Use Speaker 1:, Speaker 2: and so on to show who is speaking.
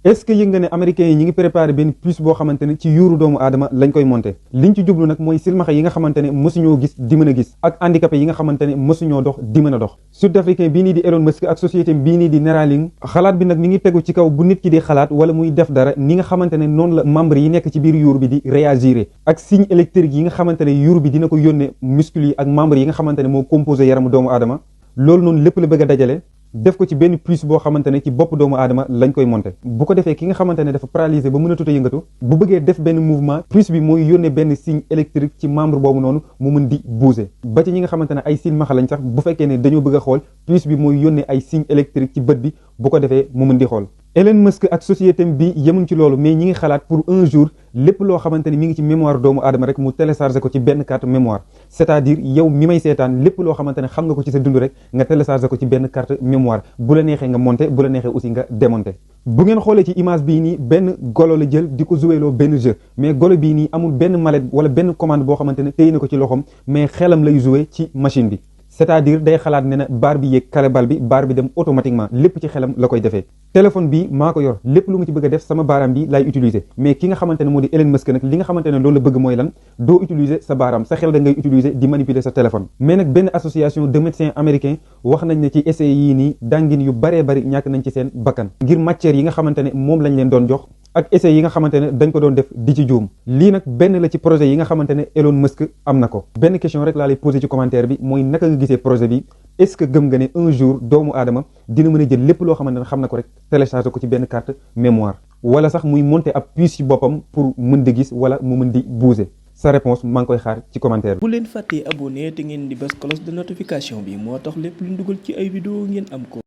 Speaker 1: est-ce que yëg nga ne américains yi ñi ngi préparé benn puce boo xamante ne ci yuuru doomu aadama lañ koy monté liñ ci jublu nag mooy silmaxa yi nga xamante ne mësuñoo gis di mën a gis ak handicapé yi nga xamante ne mësuñoo dox di mën a dox sud-africain bii nii di Elon Musk ak société bii nii di Neuralink xalaat bi nag mi ngi tegu ci kaw bu nit ki di xalaat wala muy def dara ni nga xamante ne noonu la membre yi nekk ci biir yuur bi di réagir ak signe électrique yi nga xamante ne yuur bi dina ko yónnee muscle yi ak membre yi nga xamante ne moo composé yaramu doomu aadama loolu noonu lépp la bëgg a dajale def ko ci benn puce boo xamante ne ci bopp doomu aadama lañ koy monté bu ko defee ki nga xamante ne dafa paralysé ba mën a tuta yëngatu bu bëggee def benn mouvement puce bi mooy yónnee benn signe électrique ci membre boobu noonu mu mën di bouger ba ci ñi nga xamante ne ay signe maxa lañ sax bu fekkee ne dañoo bëgg a xool puce bi mooy yónnee ay signe électrique ci bët bi bu ko defee mu mën di xool Elon Musk ak société bi yemuñ ci loolu mais ñi ngi xalaat pour un jour lépp loo xamante ni mi ngi ci mémoire doomu aadama rek mu téléchargé ko ci benn carte mémoire c'est-à-dire yow mi may seetaan lépp loo xamante ne xam nga ko ci sa dund rek nga téléchargé ko ci benn carte mémoire bu la neexee nga monté bu la neexee aussi nga démonté bu ngeen xoolee ci image bii nii benn golo la jël di ko jouéloo benn jeu mais golo bii nii amul benn mallette wala benn commande boo xamante ne téye na ko ci loxoom mais xelam lay joué ci machine bi c'est-à-dire day xalaat ne na baar bi yéeg kalebal bi baar bi dem automatiquement lépp ci xelam la koy defee téléphone bi maa ko yor lépp lu mu ci bëgg a def sama baaraam bi lay utiliser mais ki nga xamante ne moo di Elon Musk nag li nga xamante ne loolu la bëgg mooy lan doo utiliser sa baaraam sa xel da ngay utiliser di manipuler sa téléphone mais nag benn association de médecins américains wax nañ ne ci essais yii nii dangin yu baree bari ñàkk nañ ci seen bakkan ngir matières yi nga xamante ne moom lañ leen doon jox ak essais yi nga xamante ne dañ ko doon def di ci juum lii nag benn la ci projet yi nga xamante ne Elon Musk am na ko benn question rek laa lay poser ci commentaire bi mooy naka nga gisee projet bi est-ce que gëm nga ne un jour doomu aadama dina mën a jël lépp loo xamante ne xam na ko rek télécharger ko ci benn carte mémoire wala sax muy monter ab puce ci boppam pour mën di gis wala mu mën di bouger sa réponse maa ngi koy xaar ci commentaire bi.
Speaker 2: bu leen fàttee abonné te ngeen di bës cloche de notification bi moo tax lépp lu ñu dugal ci ay vidéo ngeen am ko.